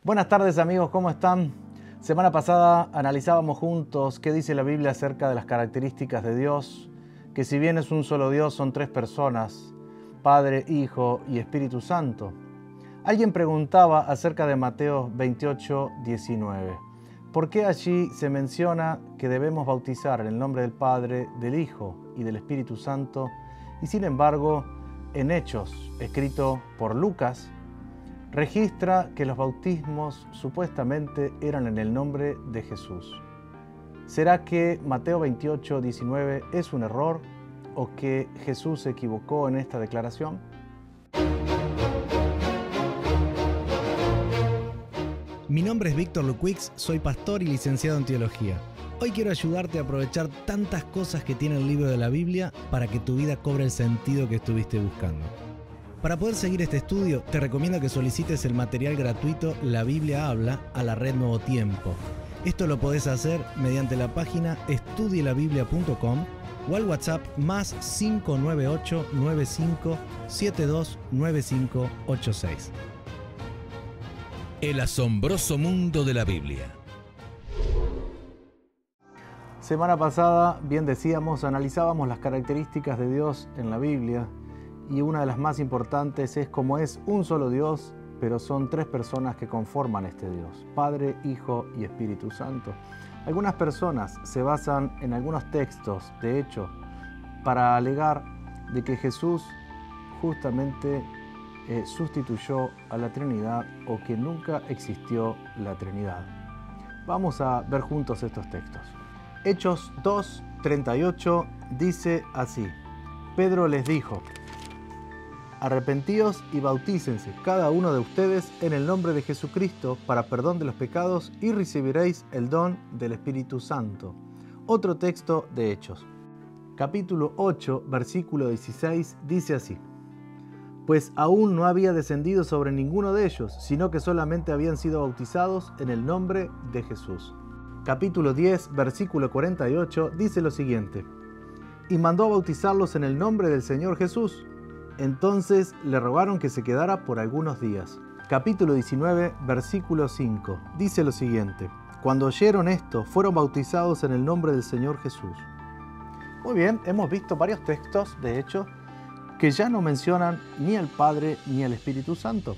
Buenas tardes amigos, ¿cómo están? Semana pasada analizábamos juntos qué dice la Biblia acerca de las características de Dios, que si bien es un solo Dios, son tres personas, Padre, Hijo y Espíritu Santo. Alguien preguntaba acerca de Mateo 28, 19. ¿Por qué allí se menciona que debemos bautizar en el nombre del Padre, del Hijo y del Espíritu Santo? Y sin embargo, en Hechos, escrito por Lucas, registra que los bautismos supuestamente eran en el nombre de Jesús. ¿Será que Mateo 28, 19 es un error o que Jesús se equivocó en esta declaración? Mi nombre es Víctor Luquix, soy pastor y licenciado en teología. Hoy quiero ayudarte a aprovechar tantas cosas que tiene el libro de la Biblia para que tu vida cobre el sentido que estuviste buscando. Para poder seguir este estudio, te recomiendo que solicites el material gratuito La Biblia Habla a la red Nuevo Tiempo. Esto lo podés hacer mediante la página estudielabiblia.com o al WhatsApp más 598 95 72 9586. El asombroso mundo de la Biblia. Semana pasada, bien decíamos, analizábamos las características de Dios en la Biblia y una de las más importantes es cómo es un solo Dios, pero son tres personas que conforman este Dios, Padre, Hijo y Espíritu Santo. Algunas personas se basan en algunos textos, de hecho, para alegar de que Jesús justamente sustituyó a la Trinidad o que nunca existió la Trinidad. Vamos a ver juntos estos textos. Hechos 2, 38 dice así: Pedro les dijo: arrepentíos y bautícense cada uno de ustedes en el nombre de Jesucristo para perdón de los pecados y recibiréis el don del Espíritu Santo. Otro texto de Hechos, capítulo 8, versículo 16, dice así: pues aún no había descendido sobre ninguno de ellos, sino que solamente habían sido bautizados en el nombre de Jesús. Capítulo 10, versículo 48, dice lo siguiente: y mandó a bautizarlos en el nombre del Señor Jesús. Entonces le rogaron que se quedara por algunos días. Capítulo 19, versículo 5, dice lo siguiente: cuando oyeron esto, fueron bautizados en el nombre del Señor Jesús. Muy bien, hemos visto varios textos, de hecho, que ya no mencionan ni al Padre ni al Espíritu Santo,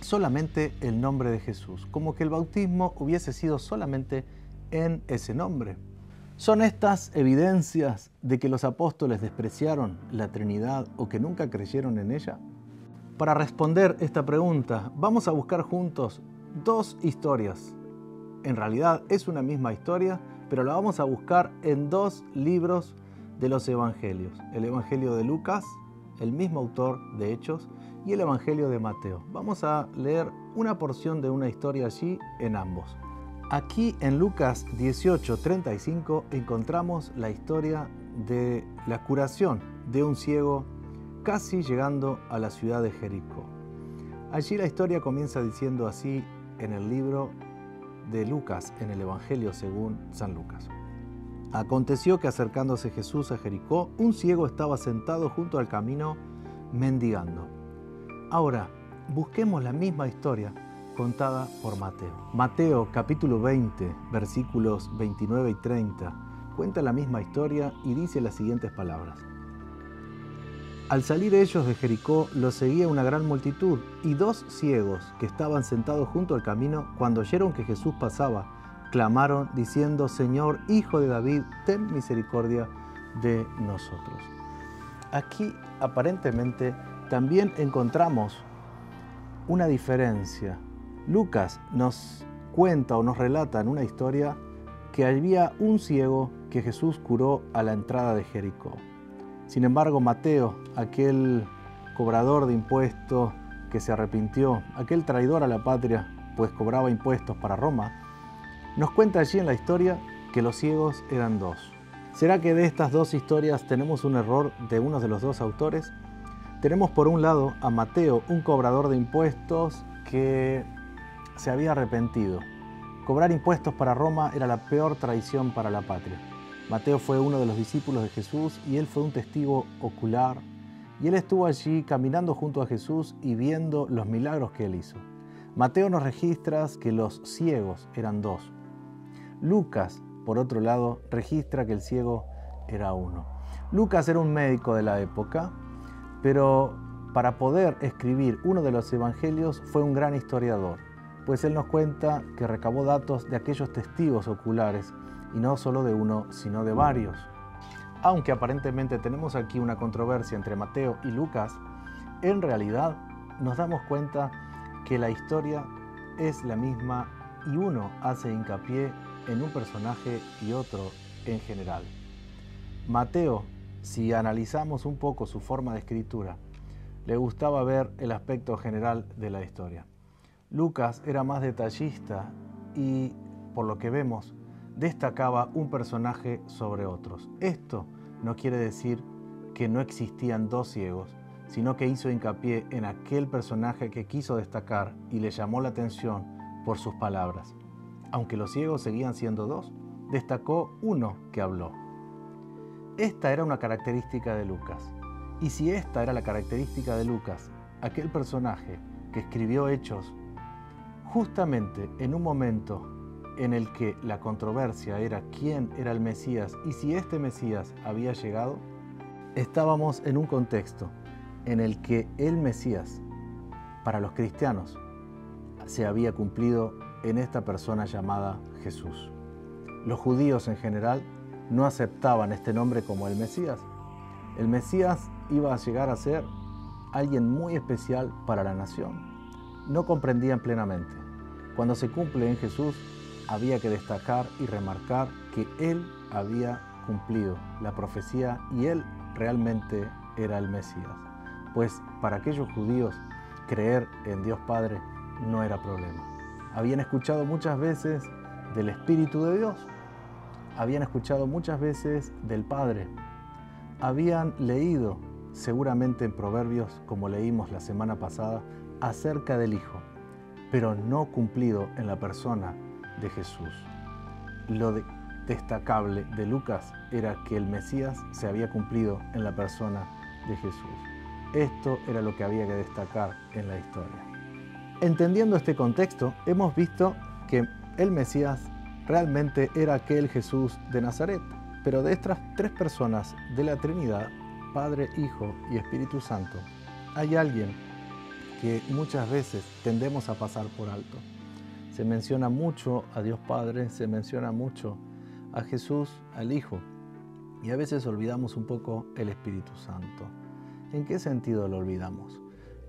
solamente el nombre de Jesús, como que el bautismo hubiese sido solamente en ese nombre. ¿Son estas evidencias de que los apóstoles despreciaron la Trinidad o que nunca creyeron en ella? Para responder esta pregunta, vamos a buscar juntos dos historias. En realidad es una misma historia, pero la vamos a buscar en dos libros de los Evangelios. El Evangelio de Lucas, el mismo autor de Hechos, y el Evangelio de Mateo. Vamos a leer una porción de una historia allí en ambos. Aquí en Lucas 18:35 encontramos la historia de la curación de un ciego casi llegando a la ciudad de Jericó. Allí la historia comienza diciendo así en el libro de Lucas, en el Evangelio según San Lucas. Aconteció que acercándose Jesús a Jericó, un ciego estaba sentado junto al camino mendigando. Ahora, busquemos la misma historia contada por Mateo. Mateo capítulo 20, versículos 29 y 30, cuenta la misma historia y dice las siguientes palabras. Al salir ellos de Jericó, los seguía una gran multitud, y dos ciegos que estaban sentados junto al camino, cuando oyeron que Jesús pasaba, clamaron diciendo: Señor, Hijo de David, ten misericordia de nosotros. Aquí aparentemente también encontramos una diferencia. Lucas nos cuenta o nos relata en una historia que había un ciego que Jesús curó a la entrada de Jericó. Sin embargo, Mateo, aquel cobrador de impuestos que se arrepintió, aquel traidor a la patria, pues cobraba impuestos para Roma, nos cuenta allí en la historia que los ciegos eran dos. ¿Será que de estas dos historias tenemos un error de uno de los dos autores? Tenemos por un lado a Mateo, un cobrador de impuestos que se había arrepentido. Cobrar impuestos para Roma era la peor traición para la patria. Mateo fue uno de los discípulos de Jesús y él fue un testigo ocular. Y él estuvo allí caminando junto a Jesús y viendo los milagros que él hizo. Mateo nos registra que los ciegos eran 2. Lucas, por otro lado, registra que el ciego era 1. Lucas era un médico de la época, pero para poder escribir uno de los evangelios fue un gran historiador, pues él nos cuenta que recabó datos de aquellos testigos oculares, y no solo de uno, sino de varios. Aunque aparentemente tenemos aquí una controversia entre Mateo y Lucas, en realidad nos damos cuenta que la historia es la misma y uno hace hincapié en un personaje y otro en general. Mateo, si analizamos un poco su forma de escritura, le gustaba ver el aspecto general de la historia. Lucas era más detallista y, por lo que vemos, destacaba un personaje sobre otros. Esto no quiere decir que no existían 2 ciegos, sino que hizo hincapié en aquel personaje que quiso destacar y le llamó la atención por sus palabras. Aunque los ciegos seguían siendo 2, destacó uno que habló. Esta era una característica de Lucas. Y si esta era la característica de Lucas, aquel personaje que escribió Hechos, justamente en un momento en el que la controversia era quién era el Mesías y si este Mesías había llegado, estábamos en un contexto en el que el Mesías, para los cristianos, se había cumplido en esta persona llamada Jesús. Los judíos en general no aceptaban este nombre como el Mesías. El Mesías iba a llegar a ser alguien muy especial para la nación. No comprendían plenamente. Cuando se cumple en Jesús, había que destacar y remarcar que Él había cumplido la profecía y Él realmente era el Mesías. Pues para aquellos judíos, creer en Dios Padre no era problema. Habían escuchado muchas veces del Espíritu de Dios. Habían escuchado muchas veces del Padre. Habían leído, seguramente en Proverbios, como leímos la semana pasada, acerca del Hijo, pero no cumplido en la persona de Jesús. Lo destacable de Lucas era que el Mesías se había cumplido en la persona de Jesús. Esto era lo que había que destacar en la historia. Entendiendo este contexto, hemos visto que el Mesías realmente era aquel Jesús de Nazaret, pero de estas 3 personas de la Trinidad, Padre, Hijo y Espíritu Santo, hay alguien que muchas veces tendemos a pasar por alto. Se menciona mucho a Dios Padre, se menciona mucho a Jesús, al Hijo, y a veces olvidamos un poco el Espíritu Santo. ¿En qué sentido lo olvidamos?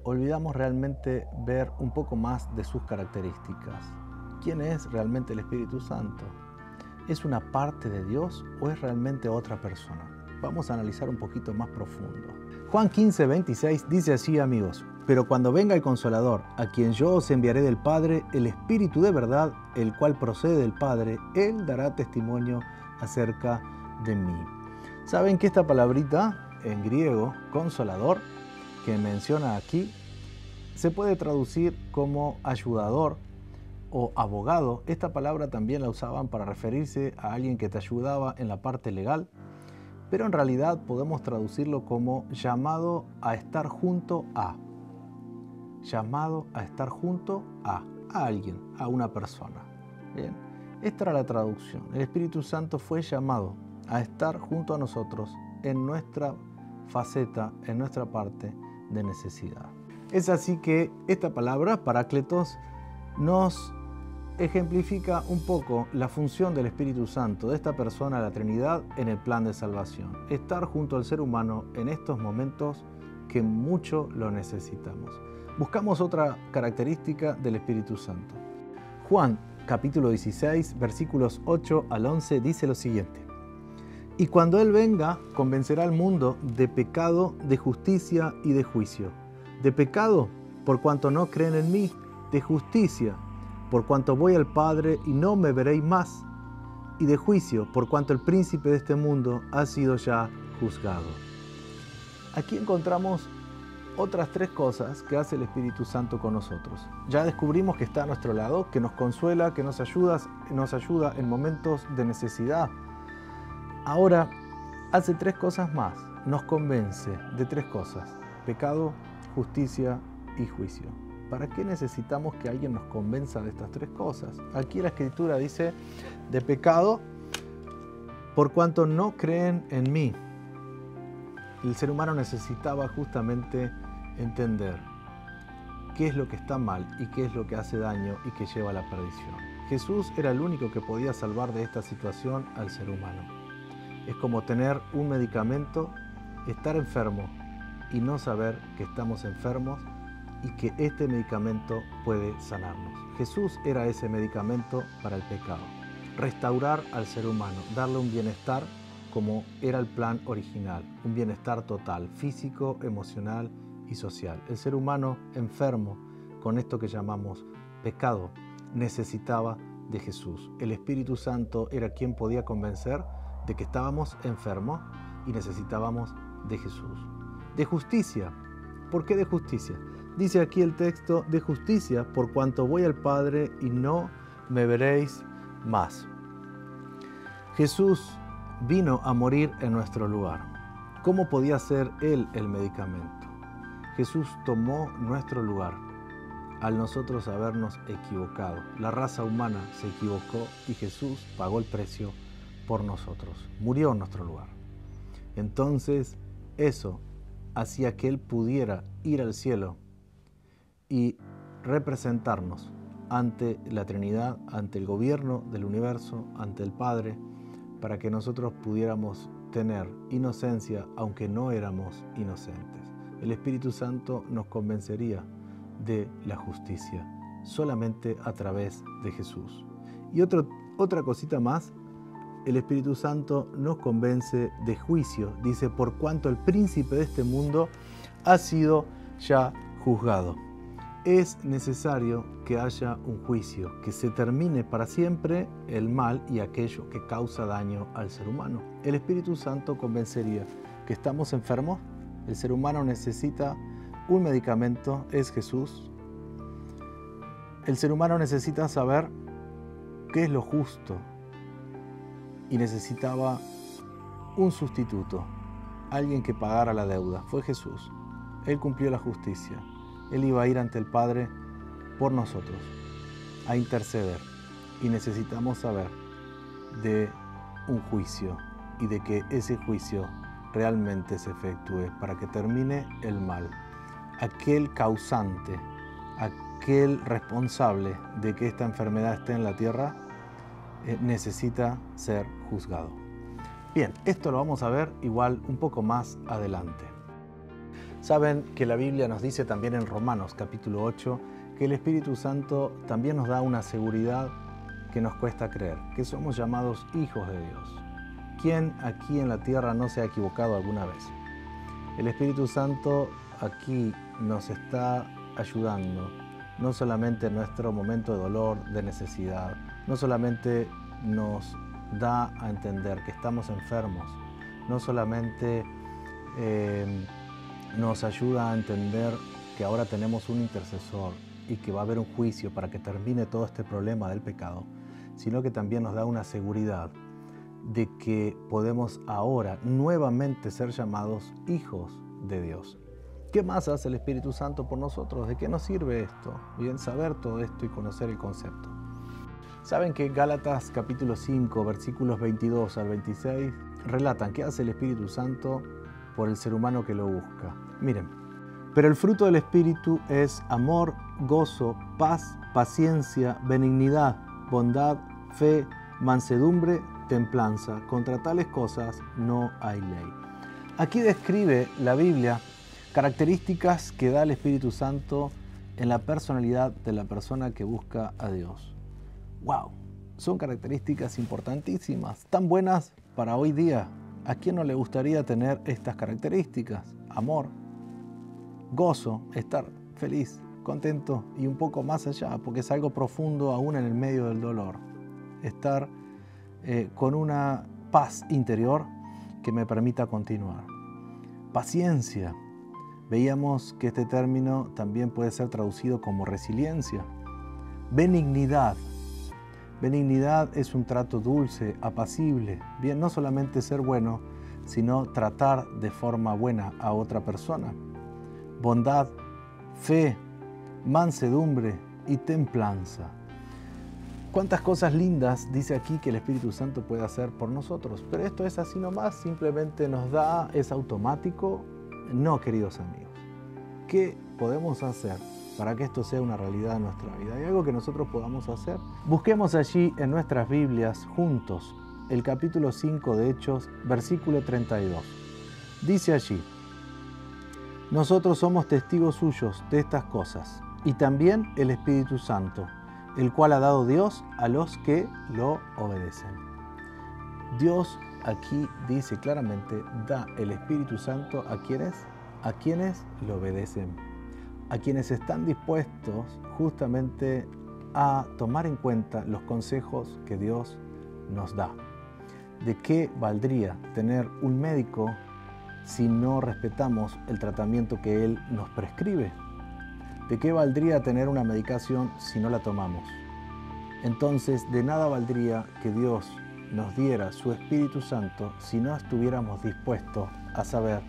Olvidamos realmente ver un poco más de sus características. ¿Quién es realmente el Espíritu Santo? ¿Es una parte de Dios o es realmente otra persona? Vamos a analizar un poquito más profundo. Juan 15:26 dice así, amigos: pero cuando venga el Consolador, a quien yo os enviaré del Padre, el Espíritu de verdad, el cual procede del Padre, Él dará testimonio acerca de mí. ¿Saben que esta palabrita en griego, consolador, que menciona aquí, se puede traducir como ayudador o abogado? Esta palabra también la usaban para referirse a alguien que te ayudaba en la parte legal, pero en realidad podemos traducirlo como llamado a estar junto a. Llamado a estar junto a alguien, a una persona. Bien, esta era la traducción. El Espíritu Santo fue llamado a estar junto a nosotros en nuestra faceta, en nuestra parte de necesidad. Es así que esta palabra, Parácletos, nos ejemplifica un poco la función del Espíritu Santo, de esta persona, la Trinidad, en el plan de salvación. Estar junto al ser humano en estos momentos que mucho lo necesitamos. Buscamos otra característica del Espíritu Santo. Juan, capítulo 16, versículos 8 al 11, dice lo siguiente: y cuando Él venga, convencerá al mundo de pecado, de justicia y de juicio. De pecado, por cuanto no creen en mí; de justicia, por cuanto voy al Padre y no me veréis más; y de juicio, por cuanto el príncipe de este mundo ha sido ya juzgado. Aquí encontramos otras 3 cosas que hace el Espíritu Santo con nosotros. Ya descubrimos que está a nuestro lado, que nos consuela, que nos ayuda en momentos de necesidad. Ahora hace 3 cosas más. Nos convence de 3 cosas: pecado, justicia y juicio. ¿Para qué necesitamos que alguien nos convenza de estas tres cosas? Aquí la Escritura dice de pecado, por cuanto no creen en mí. El ser humano necesitaba justamente entender qué es lo que está mal y qué es lo que hace daño y que lleva a la perdición. Jesús era el único que podía salvar de esta situación al ser humano. Es como tener un medicamento, estar enfermo y no saber que estamos enfermos y que este medicamento puede sanarnos. Jesús era ese medicamento para el pecado. Restaurar al ser humano, darle un bienestar como era el plan original, un bienestar total, físico, emocional y social. El ser humano enfermo con esto que llamamos pecado necesitaba de Jesús. El Espíritu Santo era quien podía convencer de que estábamos enfermos y necesitábamos de Jesús. De justicia. ¿Por qué de justicia? Dice aquí el texto, de justicia, por cuanto voy al Padre y no me veréis más. Jesús vino a morir en nuestro lugar. ¿Cómo podía ser Él el medicamento? Jesús tomó nuestro lugar al nosotros habernos equivocado. La raza humana se equivocó y Jesús pagó el precio por nosotros. Murió en nuestro lugar. Entonces, eso hacía que Él pudiera ir al cielo y representarnos ante la Trinidad, ante el gobierno del universo, ante el Padre, para que nosotros pudiéramos tener inocencia, aunque no éramos inocentes. El Espíritu Santo nos convencería de la justicia, solamente a través de Jesús. Y otra cosita más, el Espíritu Santo nos convence de juicio. Dice, por cuanto el príncipe de este mundo ha sido ya juzgado. Es necesario que haya un juicio, que se termine para siempre el mal y aquello que causa daño al ser humano. El Espíritu Santo convencería que estamos enfermos, el ser humano necesita un medicamento, es Jesús. El ser humano necesita saber qué es lo justo y necesitaba un sustituto, alguien que pagara la deuda. Fue Jesús. Él cumplió la justicia. Él iba a ir ante el Padre por nosotros, a interceder. Y necesitamos saber de un juicio y de que ese juicio realmente se efectúe para que termine el mal. Aquel causante, aquel responsable de que esta enfermedad esté en la tierra, necesita ser juzgado. Bien, esto lo vamos a ver igual un poco más adelante. Saben que la Biblia nos dice también en Romanos capítulo 8 que el Espíritu Santo también nos da una seguridad que nos cuesta creer, que somos llamados hijos de Dios. ¿Quién aquí en la tierra no se ha equivocado alguna vez? El Espíritu Santo aquí nos está ayudando, no solamente en nuestro momento de dolor, de necesidad, no solamente nos da a entender que estamos enfermos, no solamente nos ayuda a entender que ahora tenemos un intercesor y que va a haber un juicio para que termine todo este problema del pecado, sino que también nos da una seguridad de que podemos ahora nuevamente ser llamados hijos de Dios. ¿Qué más hace el Espíritu Santo por nosotros? ¿De qué nos sirve esto? Bien, saber todo esto y conocer el concepto. Saben que Gálatas capítulo 5, versículos 22 al 26, relatan qué hace el Espíritu Santo por el ser humano que lo busca. Miren, pero el fruto del Espíritu es amor, gozo, paz, paciencia, benignidad, bondad, fe, mansedumbre, templanza. Contra tales cosas no hay ley. Aquí describe la Biblia características que da el Espíritu Santo en la personalidad de la persona que busca a Dios. ¡Wow! Son características importantísimas, tan buenas para hoy día. ¿A quién no le gustaría tener estas características? Amor, gozo, estar feliz, contento y un poco más allá, porque es algo profundo aún en el medio del dolor. Estar con una paz interior que me permita continuar. Paciencia. Veíamos que este término también puede ser traducido como resiliencia. Benignidad. Benignidad es un trato dulce, apacible. Bien, no solamente ser bueno, sino tratar de forma buena a otra persona. Bondad, fe, mansedumbre y templanza. Cuántas cosas lindas dice aquí que el Espíritu Santo puede hacer por nosotros, pero esto es así nomás, simplemente nos da, es automático. No, queridos amigos, ¿qué podemos hacer para que esto sea una realidad en nuestra vida? ¿Hay algo que nosotros podamos hacer? Busquemos allí en nuestras Biblias juntos el capítulo 5 de Hechos, versículo 32. Dice allí: nosotros somos testigos suyos de estas cosas, y también el Espíritu Santo, el cual ha dado Dios a los que lo obedecen. Dios aquí dice claramente, da el Espíritu Santo a quienes lo obedecen, a quienes están dispuestos justamente a tomar en cuenta los consejos que Dios nos da. ¿De qué valdría tener un médico si no respetamos el tratamiento que Él nos prescribe? ¿De qué valdría tener una medicación si no la tomamos? Entonces, de nada valdría que Dios nos diera su Espíritu Santo si no estuviéramos dispuestos a saber,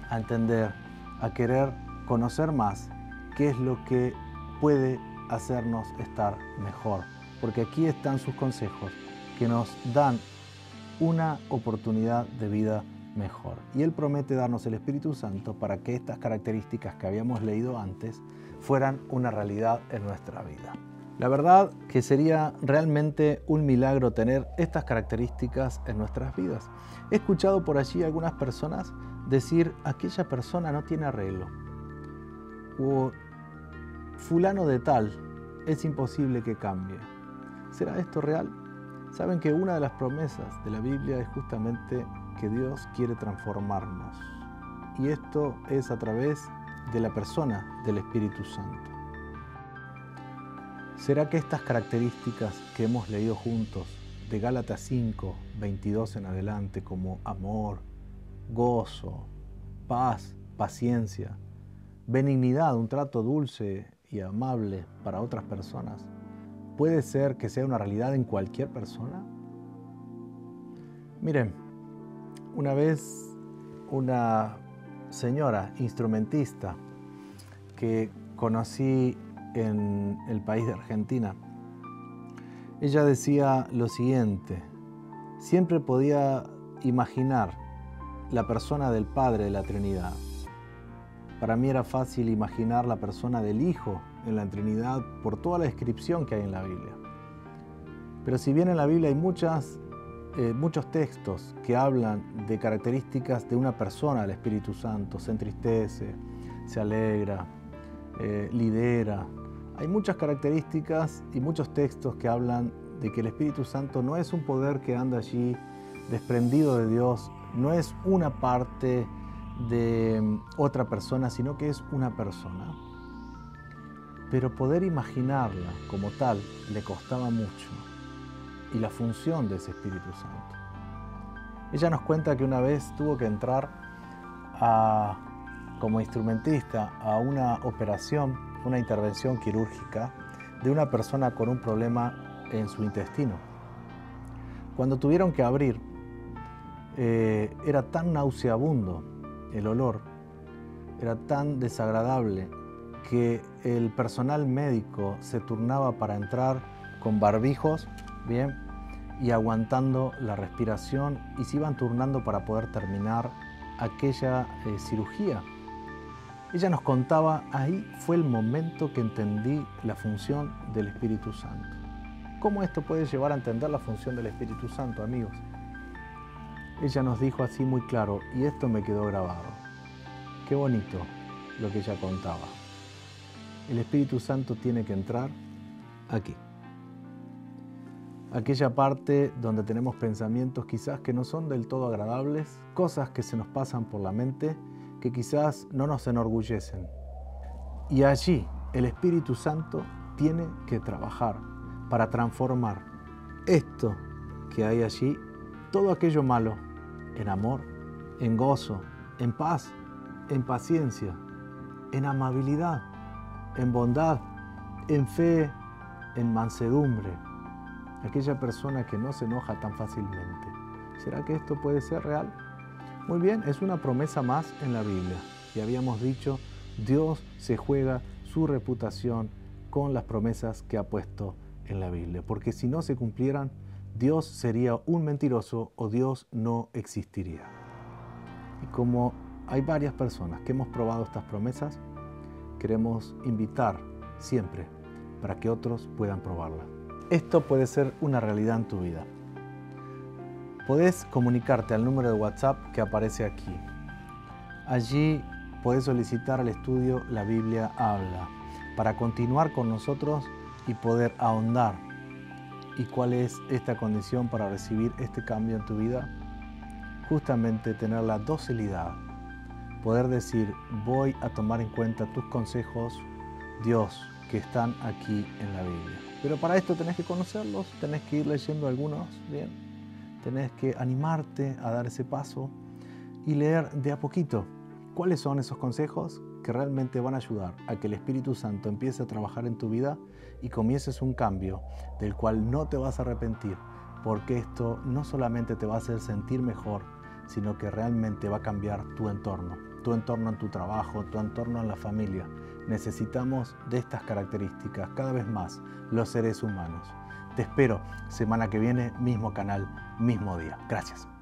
a entender, a querer conocer más qué es lo que puede hacernos estar mejor. Porque aquí están sus consejos que nos dan una oportunidad de vida mejor. Y Él promete darnos el Espíritu Santo para que estas características que habíamos leído antes fueran una realidad en nuestra vida. La verdad que sería realmente un milagro tener estas características en nuestras vidas. He escuchado por allí algunas personas decir: aquella persona no tiene arreglo, o fulano de tal es imposible que cambie. ¿Será esto real? Saben que una de las promesas de la Biblia es justamente que Dios quiere transformarnos, y esto es a través de la persona del Espíritu Santo. ¿Será que estas características que hemos leído juntos de Gálatas 5, 22 en adelante, como amor, gozo, paz, paciencia, benignidad, un trato dulce y amable para otras personas, puede ser que sea una realidad en cualquier persona? Miren, una vez una señora instrumentista que conocí en el país de Argentina, ella decía lo siguiente: siempre podía imaginar la persona del Padre de la Trinidad. Para mí era fácil imaginar la persona del Hijo en la Trinidad por toda la descripción que hay en la Biblia. Pero si bien en la Biblia hay muchos textos que hablan de características de una persona del Espíritu Santo, se entristece, se alegra, lidera. Hay muchas características y muchos textos que hablan de que el Espíritu Santo no es un poder que anda allí desprendido de Dios, no es una parte de otra persona, sino que es una persona. Pero poder imaginarla como tal le costaba mucho, y la función de ese Espíritu Santo. Ella nos cuenta que una vez tuvo que entrar como instrumentista a una operación, una intervención quirúrgica de una persona con un problema en su intestino. Cuando tuvieron que abrir, era tan nauseabundo el olor, era tan desagradable que el personal médico se turnaba para entrar con barbijos, bien, y aguantando la respiración, y se iban turnando para poder terminar aquella cirugía. Ella nos contaba: ahí fue el momento que entendí la función del Espíritu Santo. ¿Cómo esto puede llevar a entender la función del Espíritu Santo, amigos? Ella nos dijo así muy claro, y esto me quedó grabado. Qué bonito lo que ella contaba. El Espíritu Santo tiene que entrar aquí. Aquella parte donde tenemos pensamientos quizás que no son del todo agradables, cosas que se nos pasan por la mente que quizás no nos enorgullecen. Y allí el Espíritu Santo tiene que trabajar para transformar esto que hay allí, todo aquello malo, en amor, en gozo, en paz, en paciencia, en amabilidad, en bondad, en fe, en mansedumbre. Aquella persona que no se enoja tan fácilmente. ¿Será que esto puede ser real? Muy bien, es una promesa más en la Biblia. Y habíamos dicho, Dios se juega su reputación con las promesas que ha puesto en la Biblia. Porque si no se cumplieran, Dios sería un mentiroso o Dios no existiría. Y como hay varias personas que hemos probado estas promesas, queremos invitar siempre para que otros puedan probarlas. Esto puede ser una realidad en tu vida. Podés comunicarte al número de WhatsApp que aparece aquí. Allí podés solicitar al estudio La Biblia Habla para continuar con nosotros y poder ahondar. ¿Y cuál es esta condición para recibir este cambio en tu vida? Justamente tener la docilidad, poder decir, voy a tomar en cuenta tus consejos, Dios, que están aquí en la Biblia. Pero para esto tenés que conocerlos, tenés que ir leyendo algunos, bien, tenés que animarte a dar ese paso y leer de a poquito cuáles son esos consejos que realmente van a ayudar a que el Espíritu Santo empiece a trabajar en tu vida y comiences un cambio del cual no te vas a arrepentir, porque esto no solamente te va a hacer sentir mejor, sino que realmente va a cambiar tu entorno en tu trabajo, tu entorno en la familia. Necesitamos de estas características cada vez más los seres humanos. Te espero semana que viene, mismo canal, mismo día. Gracias.